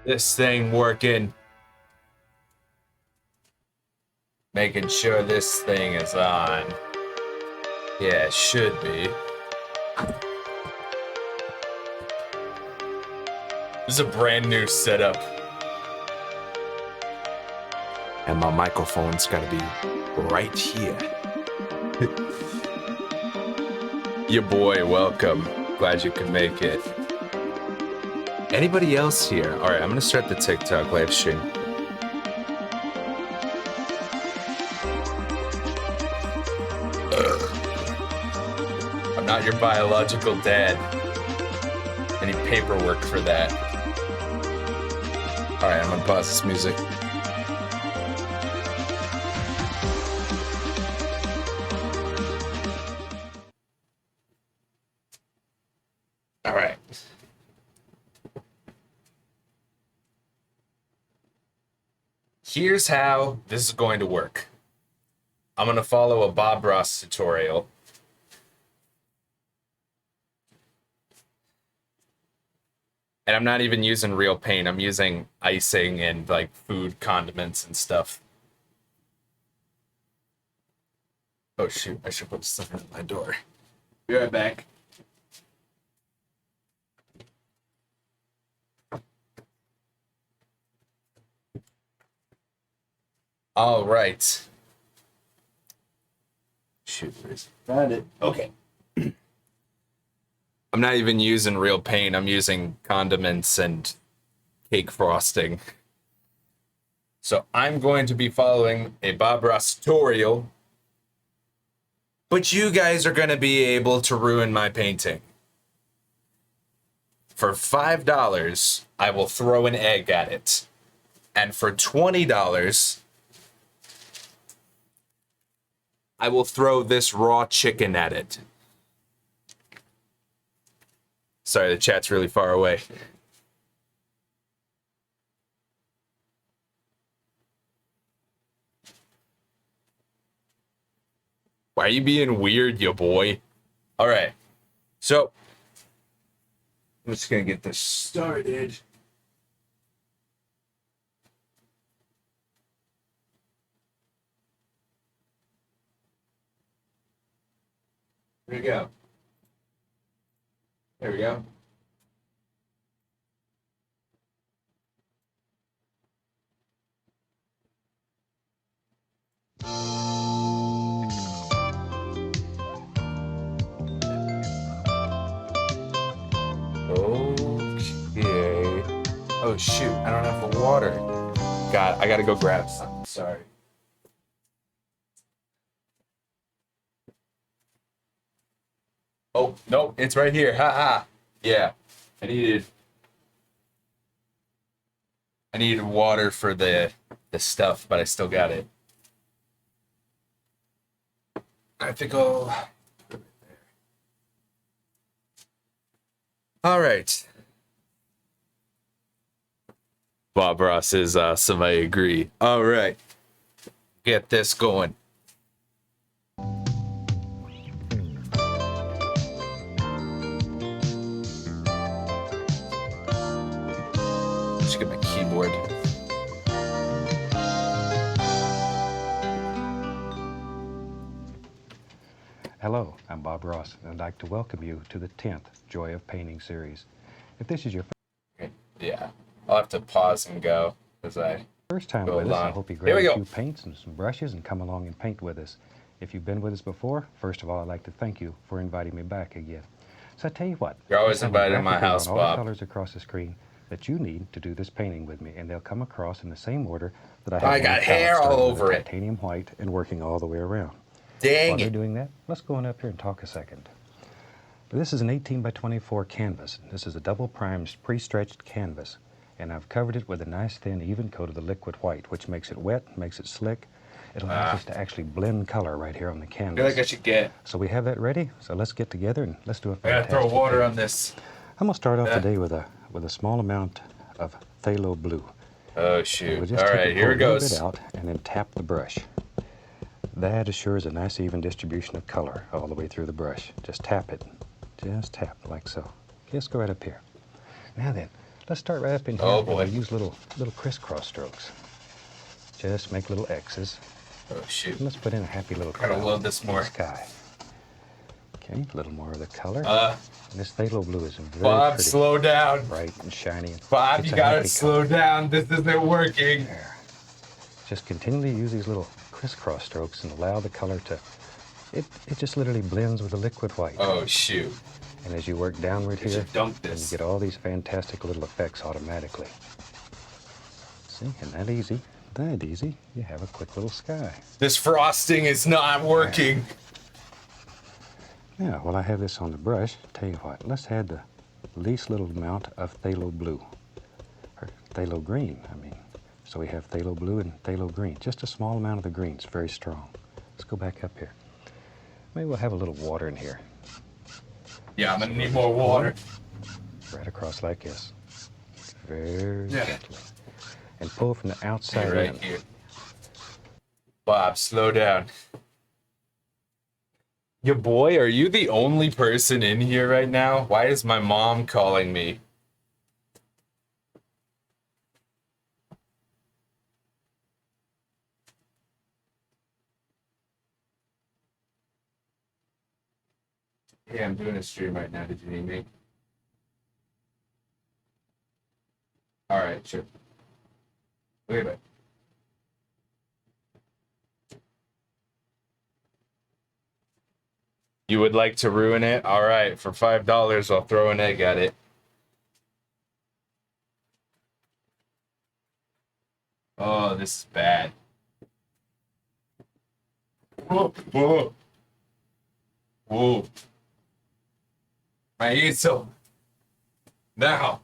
This thing working. Making sure this thing is on. Yeah, it should be. This is a brand new setup. And my microphone's gotta be right here. Your boy, welcome. Glad you can make it. Anybody else here? All right, I'm gonna start the TikTok live stream. I'm not your biological dad. I need paperwork for that. All right, I'm gonna pause this music. All right. Here's how this is going to work. I'm going to follow a Bob Ross tutorial. And I'm not even using real paint. I'm using icing and like food condiments and stuff. Oh shoot, I should put something at my door. Be right back. All right. Shoot, where's found it? Okay. I'm not even using real paint. I'm using condiments and cake frosting. So I'm going to be following a Bob Ross tutorial, but you guys are going to be able to ruin my painting. For $5, I will throw an egg at it. And for $20, I will throw this raw chicken at it. Sorry, the chat's really far away. Why are you being weird, yo boy? All right, so I'm just gonna get this started. There we go. There we go. Okay. Oh shoot, I don't have the water. God, I gotta go grab some. Sorry. Oh, no, it's right here. Ha ha. Yeah. I needed water for the stuff, but I still got it. I think I'll... All right. Bob Ross is awesome, I agree. All right. Get this going. Just get my keyboard. Hello, I'm Bob Ross, and I'd like to welcome you to the 10th Joy of Painting series. If this is your Yeah, I'll have to pause and go as I first time go with us, I along. hope you Here grab we a go. few paints and some brushes and come along and paint with us. If you've been with us before, first of all, I'd like to thank you for inviting me back again. So I tell you what, You're always let's have a invited to my graphic house, on all the Bob. colors across the screen that you need to do this painting with me, and they'll come across in the same order that I have. I got hair all over it. Titanium white and working all the way around. Dang While it. they're doing that, let's go on up here and talk a second. But this is an 18 by 24 canvas. This is a double primed pre-stretched canvas, and I've covered it with a nice thin even coat of the liquid white, which makes it wet, makes it slick. It allows us to actually blend color right here on the I canvas. feel like I should get... So we have that ready. So let's get together and let's do a I gotta fantastic throw water painting. on this. I'm gonna start off today with a small amount of phthalo blue. Oh And shoot. we'll just All take right, it, here pull it a little goes. bit out and then tap the brush. That assures a nice even distribution of color all the way through the brush. Just tap it. Just tap like so. Just go right up here. Now then, let's start right up in here. Oh, and boy. we'll use little crisscross strokes. Just make little X's. Oh shoot. And let's put in a happy little Gotta cloud love this in the more. sky. Okay, a little more of the color. Uh, And this phthalo blue is very Bob, pretty, slow down. bright and shiny. Bob, It's you a gotta happy slow color. down. This isn't working. There. Just continually use these little crisscross strokes and allow the color to, it just literally blends with the liquid white. Oh shoot. And as you work downward We here, should dunk then you this. get all these fantastic little effects automatically. See, and that easy, you have a quick little sky. This frosting is not working. Now, while I have this on the brush, tell you what, let's add the least little amount of phthalo blue, or phthalo green, I mean. So we have phthalo blue and phthalo green, just a small amount of the greens, very strong. Let's go back up here. Maybe we'll have a little water in here, Yeah, I'm gonna need more water. right across like this, very Yeah. gently. And pull from the outside Right in. here. Bob, slow down. Your boy, are you the only person in here right now? Why is my mom calling me? Hey, I'm doing a stream right now. Did you need me? All right, sure. Wait a minute. You would like to ruin it? All right, for $5, I'll throw an egg at it. Oh, this is bad. Whoa, whoa, whoa. My easel. Now.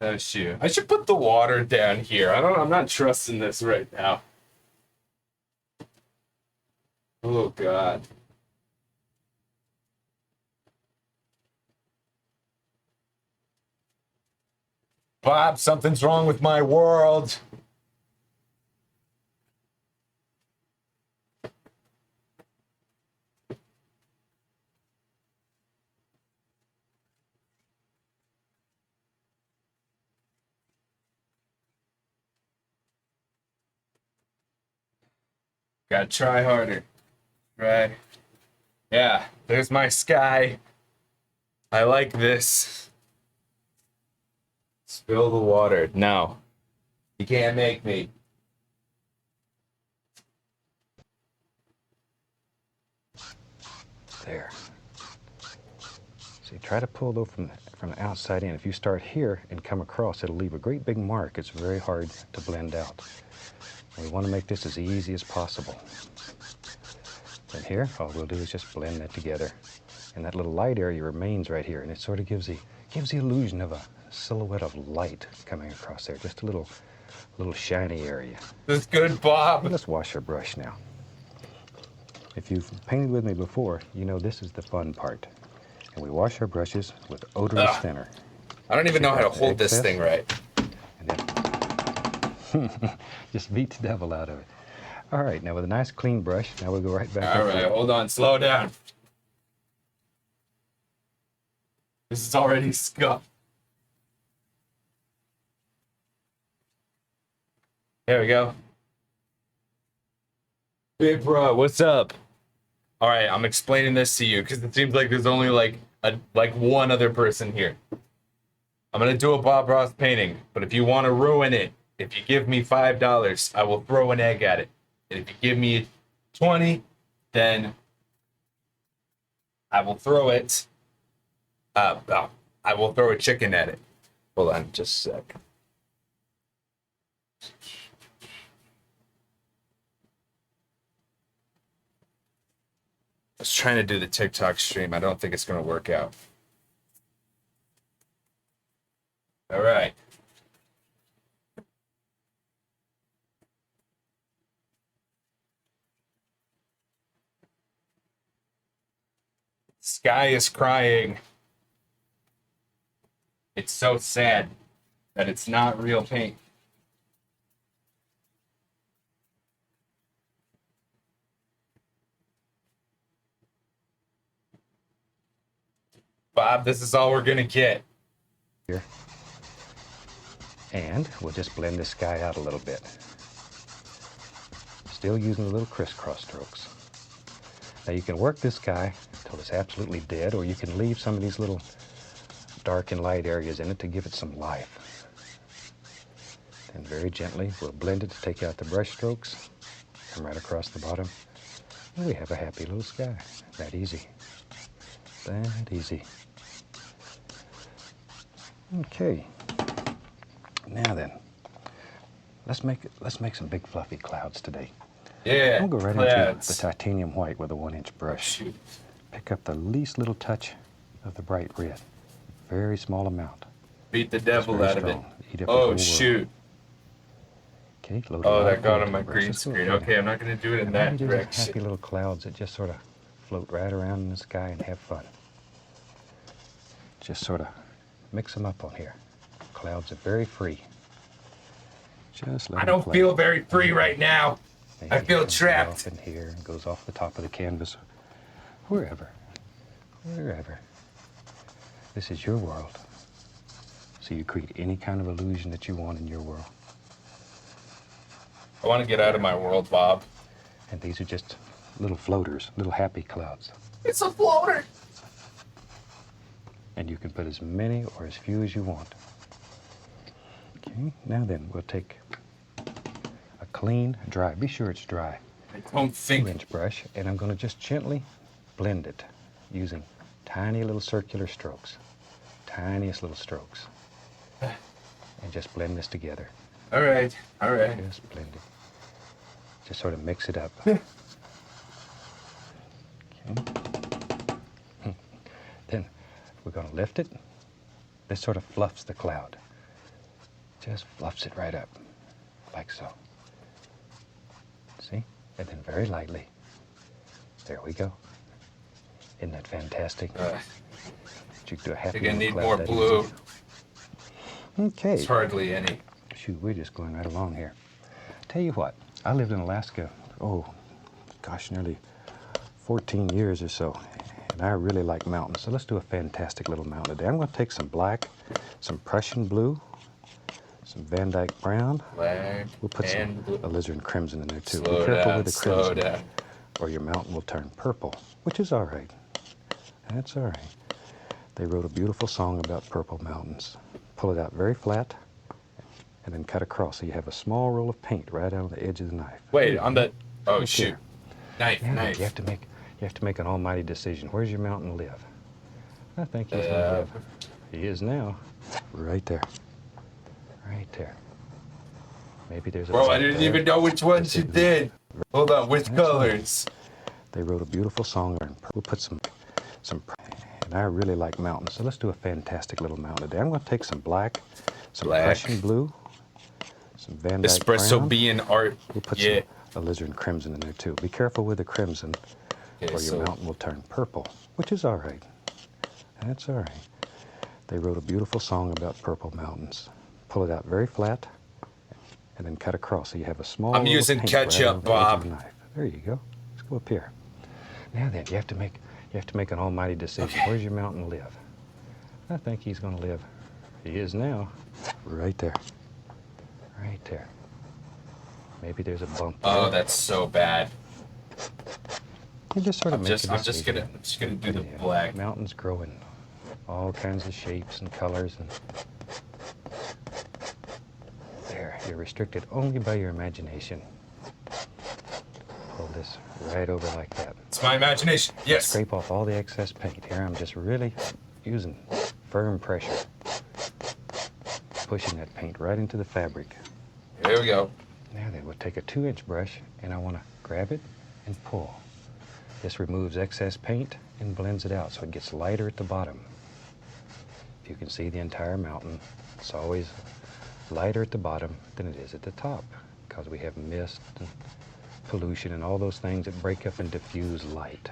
Oh shoot. I should put the water down here. I'm not trusting this right now. Oh god. Bob, something's wrong with my world. Gotta try harder. Right. Yeah, there's my sky. I like this. Spill the water. No. You can't make me. There. See, try to pull though from the outside in. If you start here and come across, it'll leave a great big mark. It's very hard to blend out. We want to make this as easy as possible. And here, all we'll do is just blend that together. And that little light area remains right here, and it sort of gives the illusion of a silhouette of light coming across there. Just a little shiny area. This is good, Bob. Let's wash our brush now. If you've painted with me before, you know this is the fun part. And we wash our brushes with odorless thinner. I don't even know how to hold this thing right. And then just beat the devil out of it. All right, now with a nice clean brush, now we'll go right back. All right, hold on, slow down. This is already scuffed. There we go. Big bro, what's up? All right, I'm explaining this to you because it seems like there's only like one other person here. I'm gonna do a Bob Ross painting, but if you want to ruin it, if you give me $5, I will throw an egg at it. And if you give me 20, then I will throw it. I will throw a chicken at it. Hold on, just a sec. I was trying to do the TikTok stream. I don't think it's going to work out. All right. Sky is crying. It's so sad that it's not real paint. Bob, this is all we're gonna get. Here. And we'll just blend this sky out a little bit. Still using the little crisscross strokes. Now you can work this sky until it's absolutely dead, or you can leave some of these little dark and light areas in it to give it some life. And very gently, we'll blend it to take out the brush strokes. Come right across the bottom. And we have a happy little sky. That easy. That easy. Okay. Now then, let's make some big fluffy clouds today. Yeah. We'll go right into the titanium white with a 1-inch brush. Shoot. Pick up the least little touch of the bright red. Very small amount. Beat the devil out of it. Eat up the whole Oh, world. shoot. Okay, load Oh, it that up got onto on my the brush. green Let's go screen. ahead. Okay, I'm not going to do it in And that then we do these happy direction. little clouds that just sort of float right around in the sky and have fun. Just sort of mix them up on here. Clouds are very free. Just let I them don't play. feel very free right now. I And feel it comes trapped. off in here and goes off the top of the canvas. Wherever. Wherever. This is your world. So you create any kind of illusion that you want in your world. I want to get out of my world, Bob. And these are just little floaters, little happy clouds. It's a floater. And you can put as many or as few as you want. Okay, now then, we'll take a clean, dry, be sure it's dry, I don't think 2-inch brush, and I'm going to just gently blend it using tiny little circular strokes. Tiniest little strokes. And just blend this together. All right, all right. Just blend it. Just sort of mix it up. Okay. Then we're going to lift it. This sort of fluffs the cloud. Just fluffs it right up, like so. See? And then very lightly. There we go. Isn't that fantastic? You can do a I happy think I little need cloud more that blue. easy. Okay. It's hardly any. Shoot, we're just going right along here. Tell you what, I lived in Alaska, oh, gosh, nearly 14 years or so, and I really like mountains. So let's do a fantastic little mountain today. I'm going to take some black, some Prussian blue, some Van Dyke brown. Black We'll put some and blue. alizarin crimson in there too. Be Slow careful down, with the slow crimson, down. or your mountain will turn purple, which is all right. That's all right. They wrote a beautiful song about purple mountains. Pull it out very flat, and then cut across. So you have a small roll of paint right out on the edge of the knife. Wait, on the... Oh, Look shoot. here. Knife, Now knife. you have to make an almighty decision. Where's your mountain live? I think he's going to live. He is now. Right there. Right there. Maybe there's a... Bro, I didn't even know which ones you did. Hold on, which colors? They wrote a beautiful song. We'll put some, and I really like mountains, so let's do a fantastic little mountain today. I'm going to take some black, some Prussian blue, some Van Dyke Espresso brown. being art. We'll put Yeah. some alizarin crimson in there too. Be careful with the crimson, Okay, or your mountain will turn purple, which is all right. That's all right. They wrote a beautiful song about purple mountains. Pull it out very flat, and then cut across. So you have a small... I'm using paint ketchup, right over the edge of Bob. the knife. There you go. Let's go up here. Now then, you have to make an almighty decision. Okay. Where's your mountain live? I think he's going to live. He is now. Right there. Right there. Maybe there's a bump there. Oh, that's so bad. You just sort of I'm make a just decision. gonna do the Yeah, black. Mountains grow in all kinds of shapes and colors, and there, you're restricted only by your imagination. Pull this right over like that. It's my imagination. Yes. Scrape off all the excess paint. Here I'm just really using firm pressure, pushing that paint right into the fabric. Here we go. Now then, we'll take a 2-inch brush, and I want to grab it and pull. This removes excess paint and blends it out so it gets lighter at the bottom. If you can see the entire mountain, it's always lighter at the bottom than it is at the top, because we have mist and pollution and all those things that break up and diffuse light.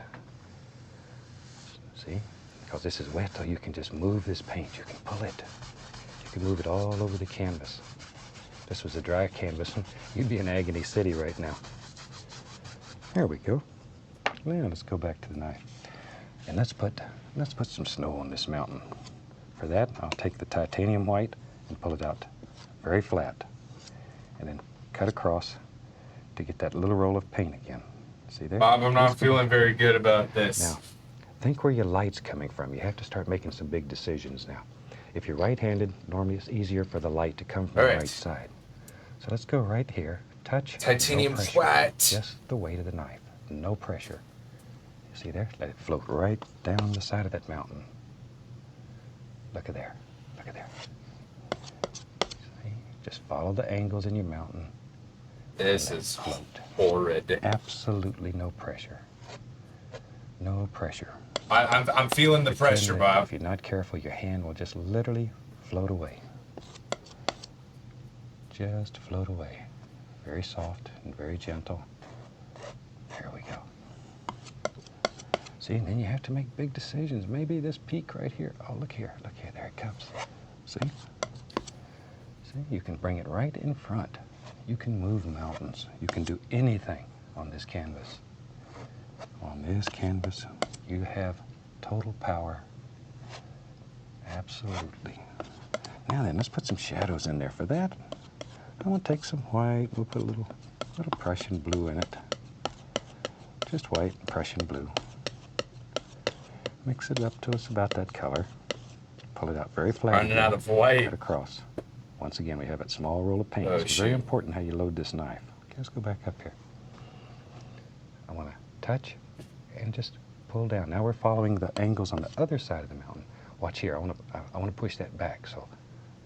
See? Because this is wet, so you can just move this paint. You can pull it. You can move it all over the canvas. If this was a dry canvas, you'd be in Agony City right now. There we go. Now let's go back to the knife. And let's put some snow on this mountain. For that, I'll take the titanium white and pull it out very flat. And then cut across to get that little roll of paint again. See there? Bob, I'm not feeling very good about this. Now, think where your light's coming from. You have to start making some big decisions now. If you're right-handed, normally it's easier for the light to come from the right side. So let's go right here. Touch. Titanium no pressure. white. Just the weight of the knife. No pressure. You see there? Let it float right down the side of that mountain. Look at there. Look at there. See? Just follow the angles in your mountain. This is horrid. Absolutely no pressure. No pressure. I'm feeling the pressure, Bob. If you're not careful, your hand will just literally float away. Just float away. Very soft and very gentle. There we go. See, and then you have to make big decisions. Maybe this peak right here. Oh, look here. Look here. There it comes. See? See? You can bring it right in front. You can move mountains. You can do anything on this canvas. On this canvas, you have total power. Absolutely. Now then, let's put some shadows in there. For that, I want to take some white. We'll put a little Prussian blue in it. Just white and Prussian blue. Mix it up till it's about that color. Pull it out very flat. Running out of white. Cut across. Once again, we have that small roll of paint. Oh, It's shoot. very important how you load this knife. Okay, let's go back up here. I want to touch and just pull down. Now we're following the angles on the other side of the mountain. Watch here. I want to push that back. So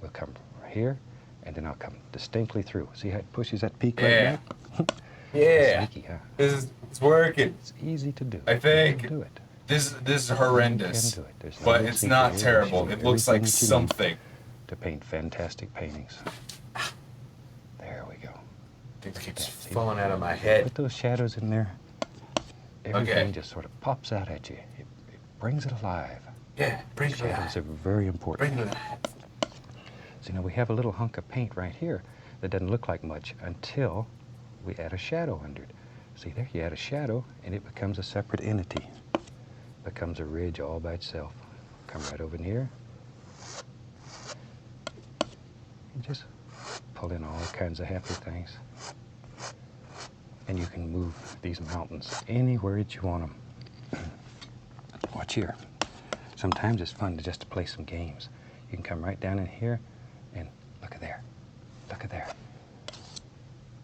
we'll come here, and then I'll come distinctly through. See how it pushes that peak right back? Yeah. Sneaky, huh? It's working. It's easy to do. I think. You can do it. This is horrendous. You can do it. There's no But need it's to not fear. terrible. Show It looks like everything that you need something. to paint fantastic paintings. There we go. It keeps falling out of my head. Put those shadows in there. Everything Okay. just sort of pops out at you. It brings it alive. Yeah, bring it Shadows alive. are very important. Bring it alive. So now we have a little hunk of paint right here that doesn't look like much until we add a shadow under it. See there, you add a shadow and it becomes a separate entity. Becomes a ridge all by itself. Come right over in here. And just pull in all kinds of happy things. And you can move these mountains anywhere that you want them. Watch here. Sometimes it's fun just to play some games. You can come right down in here and look at there. Look at there.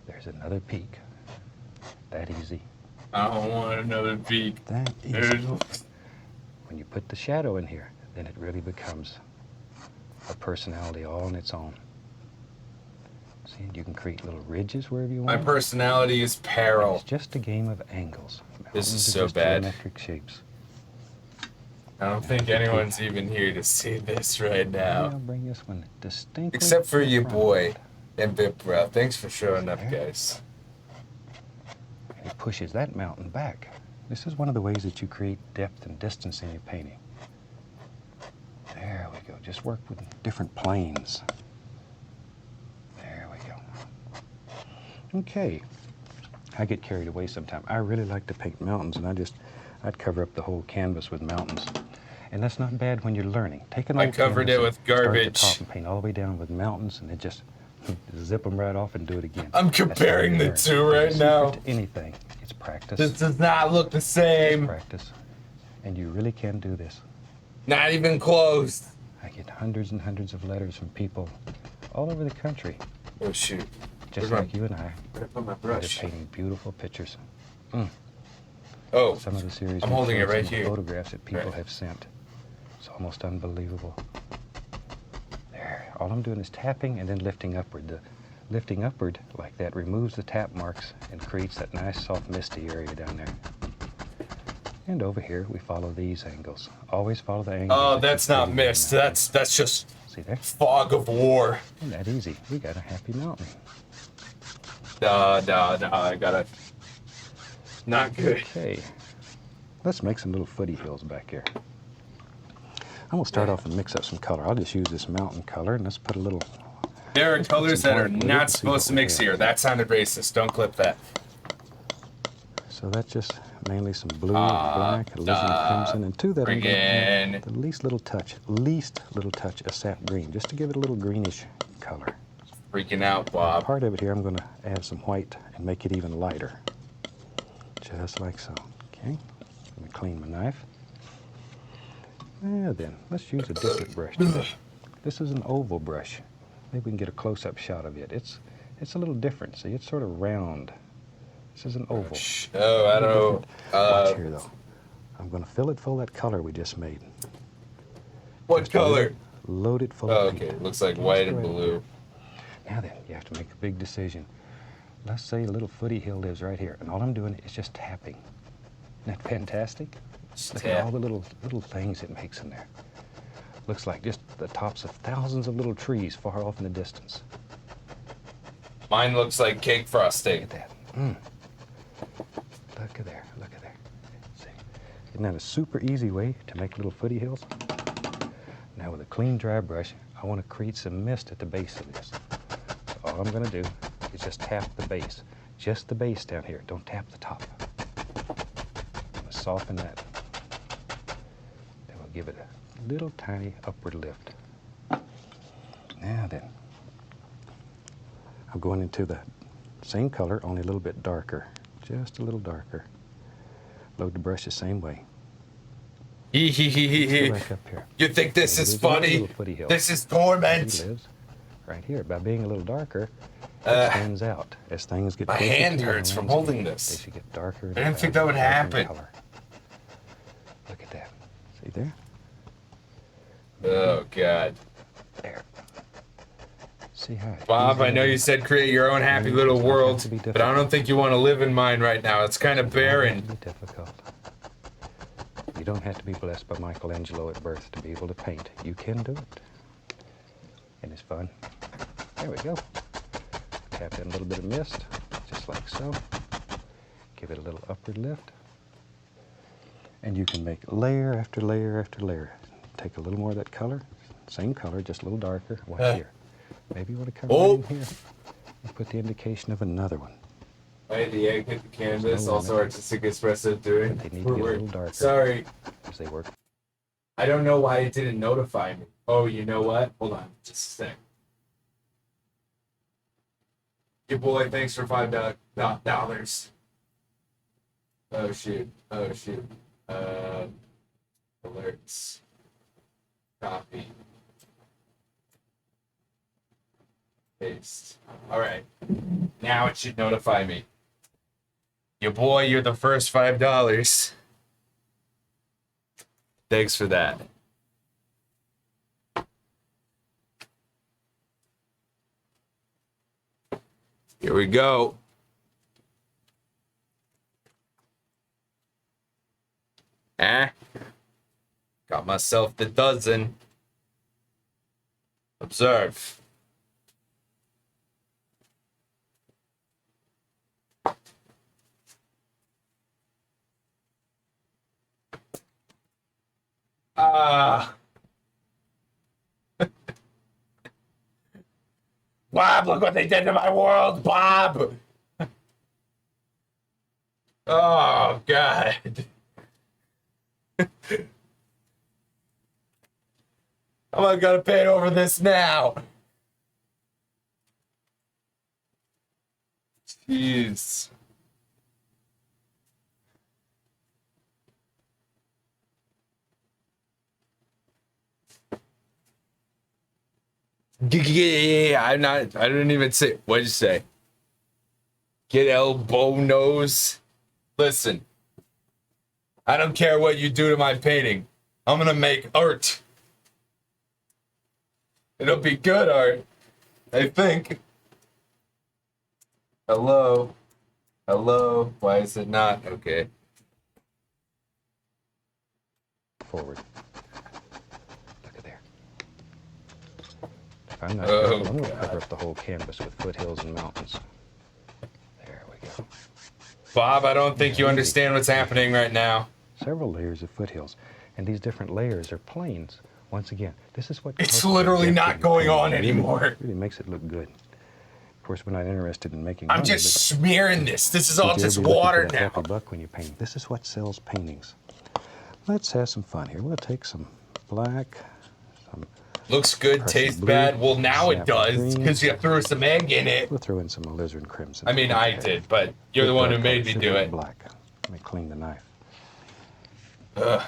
There's another peak. That easy. I don't want another peak. That easy. When you put the shadow in here, then it really becomes a personality all on its own. See, you can create little ridges wherever you want. My personality is peril. It's just a game of angles. This is Mountains are so just bad. geometric shapes. I don't think anyone's even here to see this right I'll now. bring this one distinctly. Except for your front. boy, and Bipbro. Thanks for showing up, guys. And it pushes that mountain back. This is one of the ways that you create depth and distance in your painting. There we go. Just work with different planes. There we go. Okay. I get carried away sometimes. I really like to paint mountains, and I'd cover up the whole canvas with mountains. And that's not bad when you're learning. Take an old I covered canvas it with and start at the garbage. top and paint all the way down with mountains, and it just zip them right off and do it again. I'm That's how comparing you the learn. two right The secret now. to anything, it's practice. This does not look the same. Practice. And you really can do this. Not even close. I get hundreds and hundreds of letters from people all over the country, Oh shoot. just Where's like you and I. Where'd I put my that are brush? painting beautiful pictures. Oh, Some of the series I'm holding it right some here. photographs that people Right. have sent. It's almost unbelievable. There. All I'm doing is tapping and then lifting upward. The lifting upward like that removes the tap marks and creates that nice soft misty area down there. And over here we follow these angles. Always follow the angles. oh, that that's you not created in the mist. mountain. That's just See there? fog of war. Isn't that easy? We got a happy mountain. No, I gotta. Not good. Okay. Let's make some little footy hills back here. I'm gonna start off and mix up some color. I'll just use this mountain color and let's put a little. There are colors that are white blue not to see supposed to what we mix have. here. That sounded racist. Don't clip that. So that's just mainly some blue and black, alizarin crimson, and two that I'm gonna friggin- add the least little touch of sap green, just to give it a little greenish color. Freaking out, Bob. Part of it here, I'm gonna add some white and make it even lighter. Just like so. Okay. Let me clean my knife. And then let's use a different brush. This is an oval brush. Maybe we can get a close-up shot of it. It's a little different. See, it's sort of round. This is an oval. Oh, I don't know. Watch here, though. I'm going to fill it full of that color we just made. What Just color? Load it full Oh, of okay. paint. Looks like Just white go and right blue. Now then, you have to make a big decision. Let's say a little footy hill lives right here, and all I'm doing is just tapping. Isn't that fantastic? Just Look tap. at all the little things it makes in there. Looks like just the tops of thousands of little trees far off in the distance. Mine looks like cake Look frosting. at that. Look at there. Look at there. See? Isn't that a super easy way to make little footy hills? Now with a clean dry brush, I want to create some mist at the base of this. So all I'm going to do is just tap the base. Just the base down here. Don't tap the top. I'm going to soften that. Then we'll give it a little tiny upward lift. Now then, I'm going into the same color, only a little bit darker. Just a little darker. Load the brush the same way. Hee hee hee hee Let's go hee. back up here. You think this Maybe is there's another funny? little footy hill. This is He torment. lives right here. By being a little darker, it Uh, stands out. As things get my closer hand to the hurts from landscape, holding this. They should get darker. And I didn't think that would darker in happen. color. Look at that. See there? Oh, God. There. See how Bob, I easy know it you is? said create your own happy little It's not world, to be but I don't think you want to live in mine right now. It's kind of It's not barren. to be difficult. You don't have to be blessed by Michelangelo at birth to be able to paint. You can do it. And it's fun. There we go. Tap in a little bit of mist, just like so. Give it a little upward lift. And you can make layer after layer after layer. Take a little more of that color, same color, just a little darker. Watch here. Maybe you want to come Oh. right in here and put the indication of another one. Right, the egg hit the canvas, no also limit. artistic espresso doing. They need to get a little darker. Sorry, As they work. I don't know why it didn't notify me. Oh, you know what? Hold on, just a sec. Your boy, thanks for $5. Oh shoot. Oh shoot. Alerts. Copy. Paste. Alright. Now it should notify me. Your boy, you're the first $5. Thanks for that. Here we go. Got myself the dozen. Observe. Bob, look what they did to my world, Bob! Oh, God. How am I gonna pay over this now? Jeez. Yeah, I'm not. I didn't even say. What'd you say? Get elbow nose. Listen, I don't care what you do to my painting. I'm gonna make art. It'll be good art, I think. Hello? Hello? Why is it not? Okay. Forward. Look at there. If I'm not careful, I'm going to cover up the whole canvas with foothills and mountains. There we go. Bob, I don't think you understand what's happening right now. Several layers of foothills, and these different layers are planes. Once again, this is what... It's literally not going on anymore. Really makes it look good. Of course, we're not interested in making I'm money, just smearing this. This is all just water now. Happy buck when you paint. This is what sells paintings. Let's have some fun here. We'll take some black, some... Looks good, tastes bad. Well, now it does, because you threw some egg in it. We'll throw in some alizarin crimson. I mean, I did, but you're the one who made me do it. Black. Let me clean the knife. Ugh.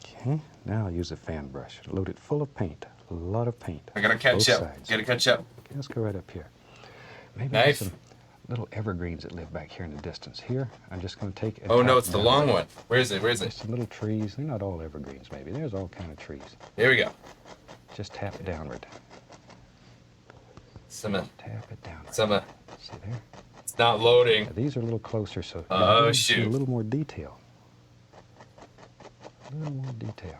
Okay, now I'll use a fan brush. Load it full of paint. A lot of paint. I gotta catch up. Gotta catch up. Okay, let's go right up here. Maybe Knife. some little evergreens that live back here in the distance. Here, I'm just going to take... Oh, no, it's the long one. Where is it? Where is it? Some little trees. They're not all evergreens, maybe. There's all kind of trees. Here we go. Just tap it downward. Tap it downward. See there? It's not loading. Now, these are a little closer, so... Oh, see shoot. a little more detail. A little more detail.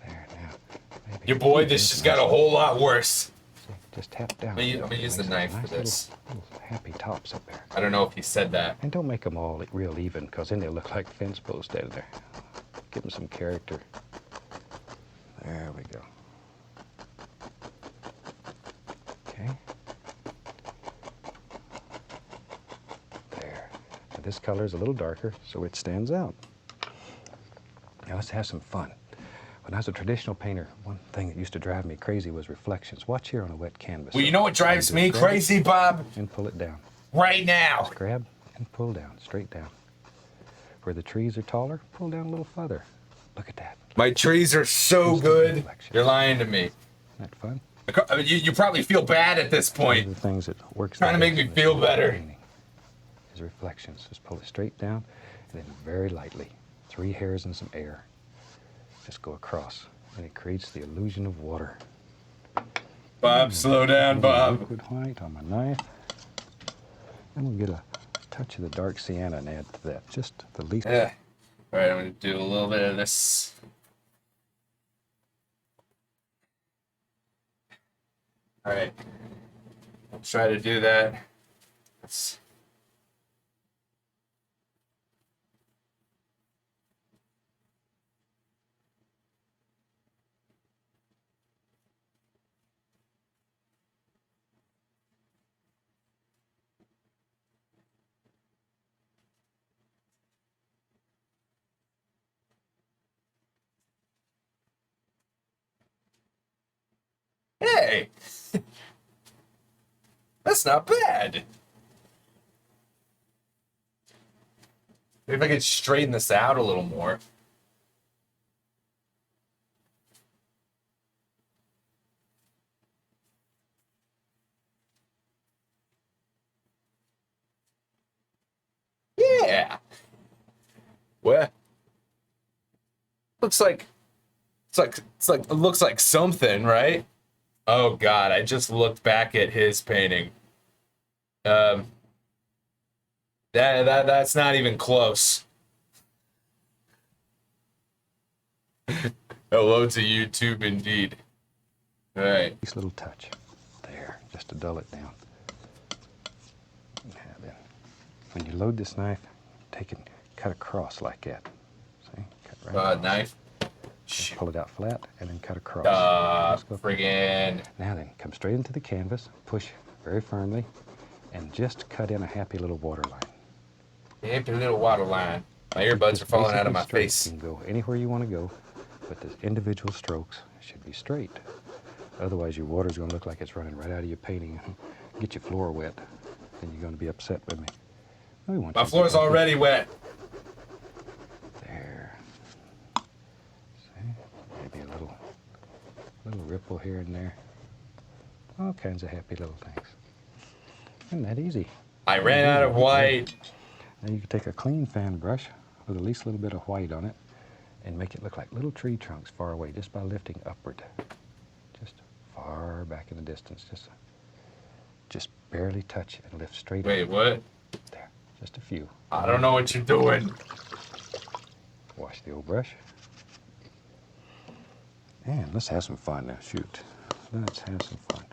There, now. Maybe Your boy, this just got a whole lot worse. Just tap down. I'm gonna use the knife for this. Little happy tops up there. I don't know if he said that. And don't make them all real even, because then they look like fence posts out there. Give them some character. There we go. Okay. There. Now this color is a little darker, so it stands out. Now let's have some fun. When I was a traditional painter, one thing that used to drive me crazy was reflections. Watch here on a wet canvas. Well, you know what drives me crazy, Bob? And pull it down. Right now. Just grab and pull down, straight down. Where the trees are taller, pull down a little further. Look at that. My trees are so good. You're lying to me. Isn't that fun? I mean, you probably feel bad at this point. One of the things that works... Trying to make me feel better. Is reflections. Just pull it straight down, and then very lightly, 3 hairs and some air. Just go across, and it creates the illusion of water. Bob, slow down, Bob. Liquid white on my knife. And we'll get a touch of the dark sienna and add to that. Just the least. Yeah. All right, I'm going to do a little bit of this. All right. Let's try to do that. Let's... That's not bad. Maybe if I could straighten this out a little more. Yeah. Well, it looks like something, right? Oh God, I just looked back at his painting. That's not even close. Hello to YouTube, indeed. All right. Nice little touch there, just to dull it down. Now then, when you load this knife, take and cut across like that. See? Cut right across. Knife. Pull it out flat and then cut across. Friggin'. Now then, come straight into the canvas, push very firmly, and just cut in a happy little water line. Happy little water line. My earbuds are falling out of my face. You can go anywhere you want to go, but the individual strokes should be straight. Otherwise, your water's going to look like it's running right out of your painting and get your floor wet, and you're going to be upset with me. My floor's already wet. There. See? Maybe a little ripple here and there. All kinds of happy little things. Isn't that easy? I ran out of white. Now you can take a clean fan brush with at least a little bit of white on it and make it look like little tree trunks far away just by lifting upward. Just far back in the distance. Just barely touch and lift straight. Wait, what? There, just a few. I don't know what you're doing. Wash the old brush. And let's have some fun now. Shoot. Let's have some fun.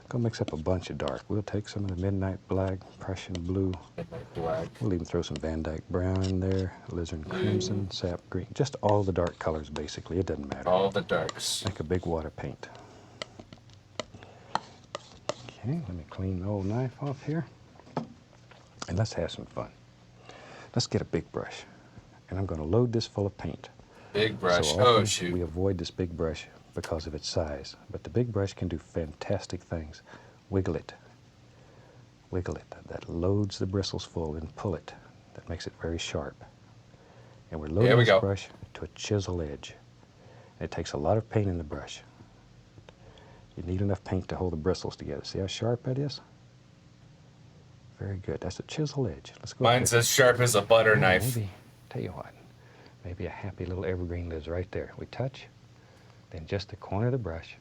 Go mix up a bunch of dark. We'll take some of the Midnight Black, Prussian Blue. Midnight Black. We'll even throw some Van Dyke Brown in there, Alizarin Crimson, Sap Green. Just all the dark colors, basically. It doesn't matter. All the darks. Like a big water paint. Okay, let me clean the old knife off here. And let's have some fun. Let's get a big brush. And I'm going to load this full of paint. Big brush. So Oh, shoot. We avoid this big brush because of its size. But the big brush can do fantastic things. Wiggle it. Wiggle it. That loads the bristles full, and pull it. That makes it very sharp. And we're loading this brush to a chisel edge. And it takes a lot of paint in the brush. You need enough paint to hold the bristles together. See how sharp that is? Very good. That's a chisel edge. Let's go. Mine's as sharp as a butter knife. Maybe, tell you what, maybe a happy little evergreen lives right there. We touch, then just the corner of the brush.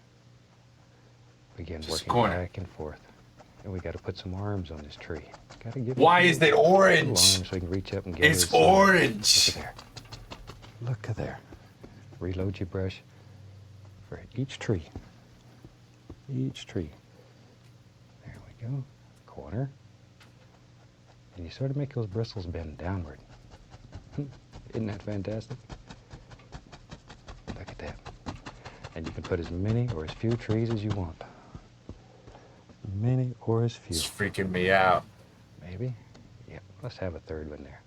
Begin working back and forth. And we got to put some arms on this tree. Got to give. Why is it orange? Arms so we can reach up and get it. It's orange. Look at there. Look at there. Reload your brush for each tree. Each tree. There we go. Corner. And you sort of make those bristles bend downward. Isn't that fantastic? Look at that. And you can put as many or as few trees as you want. Many or as few. It's freaking me out. Maybe. Yep. Let's have a third one there.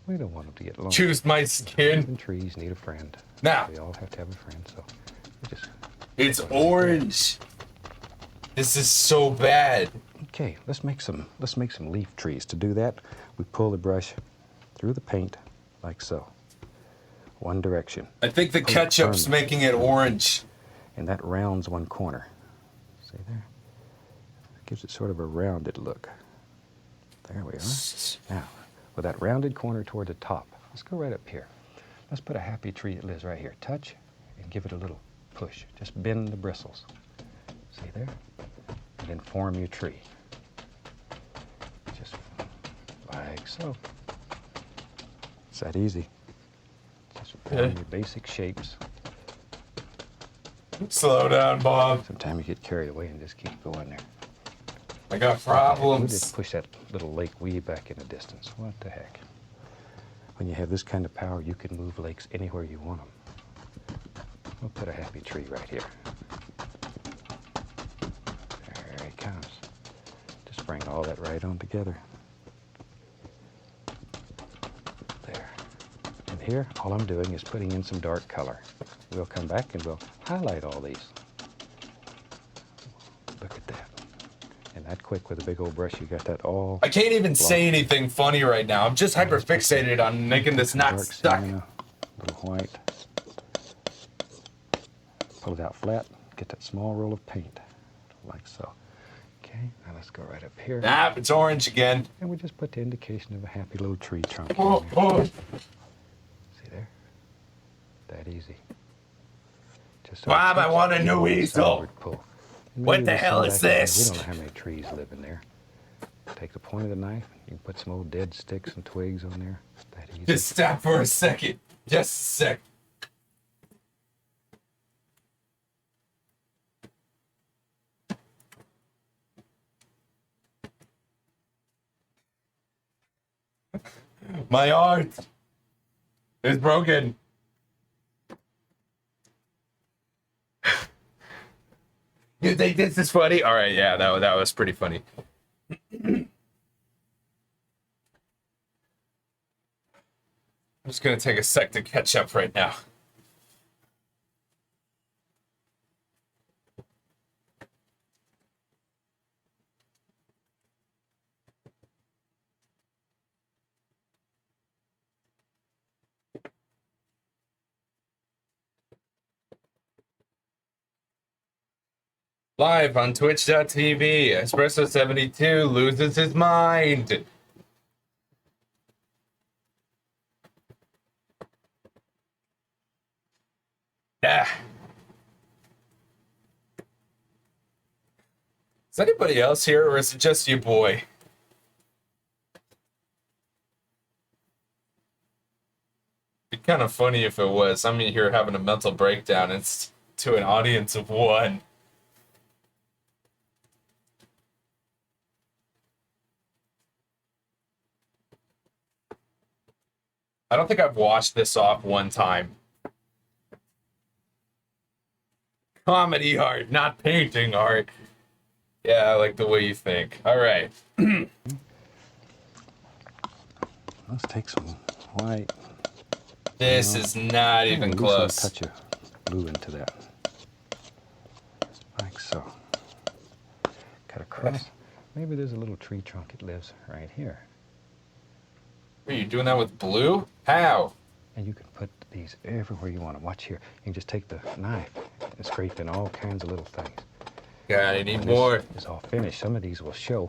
We don't want them to get long. Choose my skin. And trees need a friend. Now. We all have to have a friend, so we just. It's orange. This is so bad. Okay, let's make some leaf trees. To do that, we pull the brush through the paint like so. One direction. I think the ketchup's making it orange. And that rounds one corner. See there? It gives it sort of a rounded look. There we are. Now, with that rounded corner toward the top, let's go right up here. Let's put a happy tree that lives right here. Touch and give it a little push. Just bend the bristles. See there? And then form your tree. Just like so. It's that easy. Just form your basic shapes. Slow down, Bob. Sometimes you get carried away and just keep going there. I got We'll problems. just push that little lake way back in the distance. What the heck? When you have this kind of power, you can move lakes anywhere you want them. We'll put a happy tree right here. There he comes. Just bring all that right on together. There. And here, all I'm doing is putting in some dark color. We'll come back and we'll highlight all these. that quick with a big old brush. You got that all. I can't even blocked. say anything funny right now. I'm just hyper fixated on making this not Dark stuck. sienna, little white. Pull it out flat. Get that small roll of paint, like so. Okay, now let's go right up here. Ah, it's orange again. And we just put the indication of a happy little tree trunk. Oh, oh. See there? That easy. Just so Bob, I want a new easel. What the hell is this? We don't know how many trees live in there. Take the point of the knife. You can put some old dead sticks and twigs on there. That easy. Just stop for a second. Just a sec. My art is broken. You think this is funny? All right, yeah, that was pretty funny. I'm just gonna take a sec to catch up right now. Live on twitch.tv, eSpresso72 loses his mind. Ah. Is anybody else here, or is it just you, boy? It'd be kind of funny if it was. I'm here having a mental breakdown. It's to an audience of one. I don't think I've washed this off one time. Comedy art, not painting art. Yeah, I like the way you think. All right. Let's take some white. This is not even close. Touch of blue into that. Like so. Cut across. Maybe there's a little tree trunk. It lives right here. Are you doing that with blue? How? And you can put these everywhere you want to. Watch here. You can just take the knife and scrape in all kinds of little things. God, I need more. It's all finished. Some of these will show.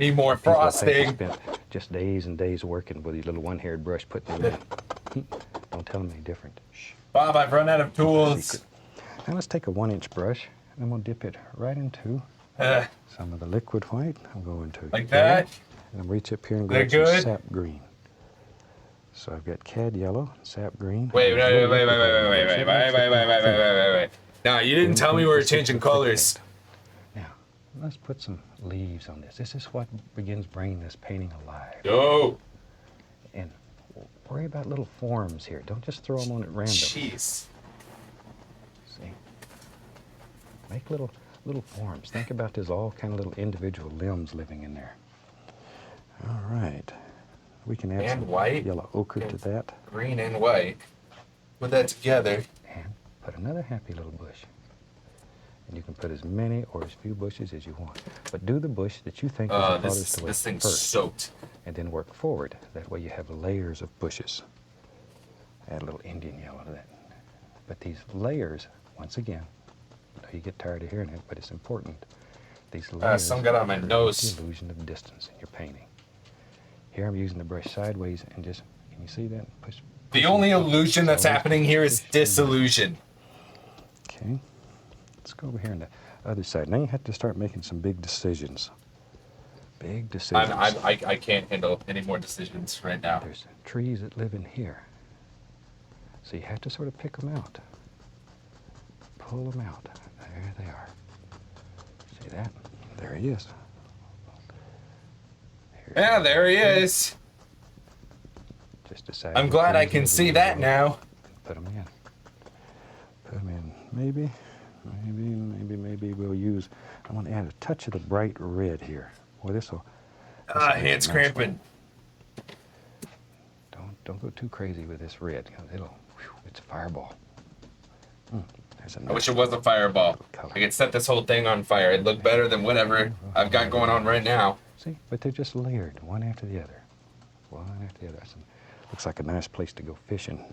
Need more People frosting. spent just days and days working with your little one-haired brush putting them in. Don't tell them any different. Shh. Bob, I've run out of tools. Secret. Now let's take a 1-inch brush and we'll dip it right into some of the liquid white. I'm going to like that. And I'll reach up here and They're grab some good? sap green. So I've got cad yellow, sap green. Wait. Now, you didn't tell me we were changing colors. Now, let's put some leaves on this. This is what begins bringing this painting alive. Yo. And worry about little forms here. Don't just throw them on at random. Jeez. See? Make little forms. Think about there's all kind of little individual limbs living in there. All right. We can add And some white. yellow ochre to that. Green and white. Put that together. And put another happy little bush. And you can put as many or as few bushes as you want. But do the bush that you think is the farthest away This thing's first. soaked. And then work forward. That way you have layers of bushes. Add a little Indian yellow to that. But these layers, once again, I know you get tired of hearing it, but it's important. These layers some got on my create nose. the illusion of distance in your painting. Here I'm using the brush sideways and just, can you see that? Push. The only illusion that's happening here is Push. disillusion. Okay. Let's go over here on the other side. Now you have to start making some big decisions. Big decisions. I can't handle any more decisions right now. There's trees that live in here. So you have to sort of pick them out. Pull them out. There they are. See that? There he is. Yeah, there he is. Just decide. I'm glad I can see that now. Put them in. Put them in. Maybe we'll use, I want to add a touch of the bright red here. Well, this will. Hands cramping. Don't go too crazy with this red, because it's a fireball. There's a I wish nice it was a fireball. color. I could set this whole thing on fire. It'd look better than whatever I've got going on right now. See, but they're just layered, one after the other. One after the other. Looks like a nice place to go fishing.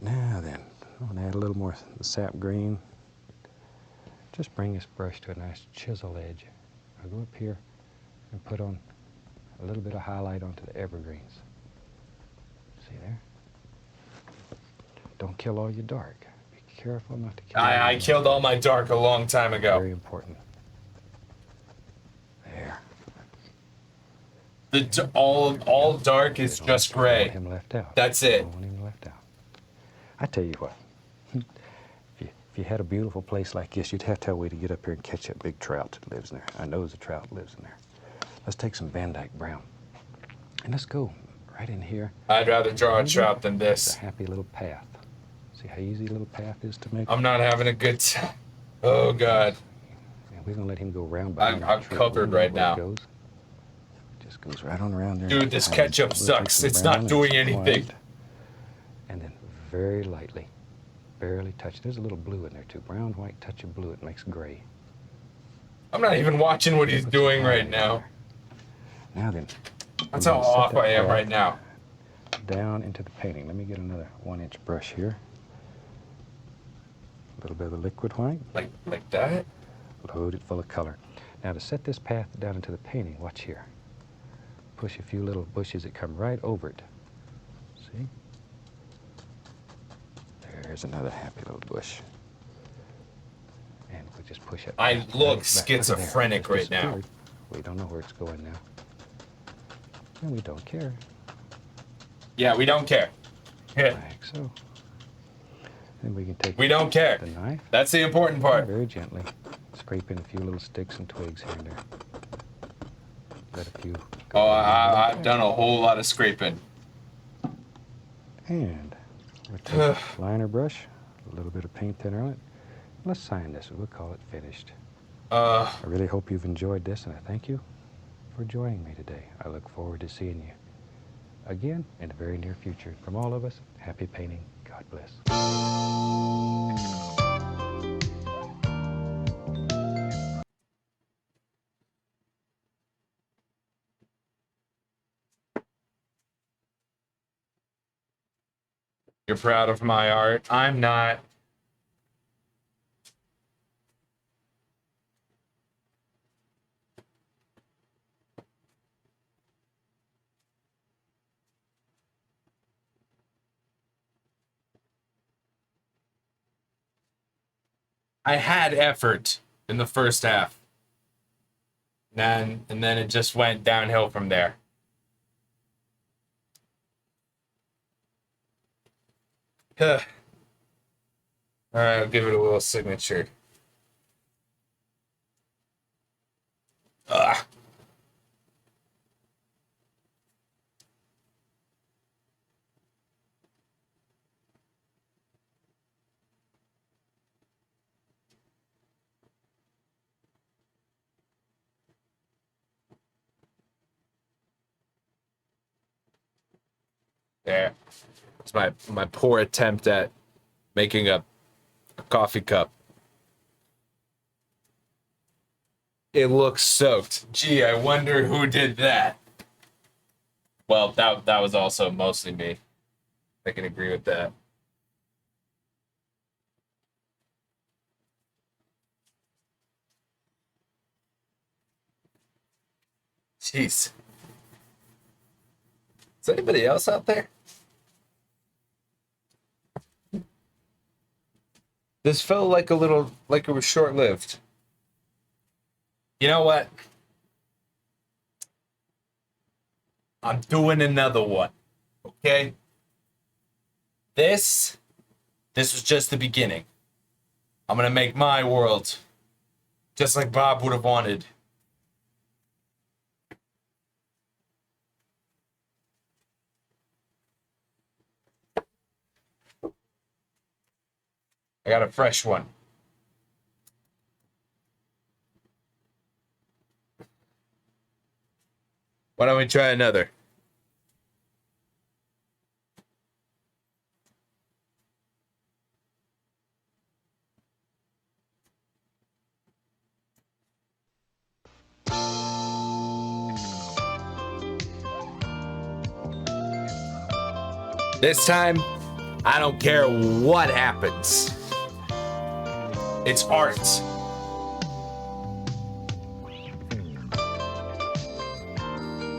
Now then, I'm gonna add a little more of the sap green. Just bring this brush to a nice chisel edge. I'll go up here and put on a little bit of highlight onto the evergreens. See there? Don't kill all your dark. Be careful not to kill all your I dark. killed all my dark a long time ago. Very important. There. All dark is just Don't want gray. him left out. That's it. Don't want him left out. I tell you what, if you had a beautiful place like this, you'd have to have a way to get up here and catch that big trout that lives in there. I know there's a trout lives in there. Let's take some Van Dyke Brown. And let's go right in here. I'd rather draw a trout than It's this. a happy little path. See how easy a little path is to make? I'm not having a good time. Oh, God. And we're going to let him go round behind I'm that tree. covered We'll right know where it now. goes. Just goes right on around there. Dude, this behind. ketchup We'll take sucks. some It's brown not and doing some anything. white. And then very lightly, barely touch. There's a little blue in there too. Brown, white, touch of blue. It makes gray. I'm not even watching what he's doing right now. Now then. That's how off I am right now. Down into the painting. Let me get another 1-inch brush here. A little bit of the liquid white. Like that? Load it full of color. Now to set this path down into the painting, watch here. Push a few little bushes that come right over it. See? There's another happy little bush. And we just push it. I right look back schizophrenic there. right now. Disappeared. We don't know where it's going now. And we don't care. Yeah, we don't care. Yeah, Like so. Then we can take we don't care. the knife. That's the important part. Very gently scrape in a few little sticks and twigs here and there. Let a few go Oh, down. I've done a whole lot of scraping. And we'll take a liner brush, a little bit of paint thinner on it. Let's sign this. We'll call it finished. I really hope you've enjoyed this, and I thank you for joining me today. I look forward to seeing you again in the very near future. From all of us, happy painting. God bless. You're proud of my art. I'm not. I had effort in the first half. And then it just went downhill from there. All right, I'll give it a little signature. Ugh. There. It's my poor attempt at making a coffee cup. It looks soaked. Gee, I wonder who did that. Well, that was also mostly me. I can agree with that. Jeez. Is anybody else out there? This felt like like it was short-lived. You know what? I'm doing another one. Okay? This was just the beginning. I'm gonna make my world just like Bob would have wanted. I got a fresh one. Why don't we try another? This time, I don't care what happens. It's art.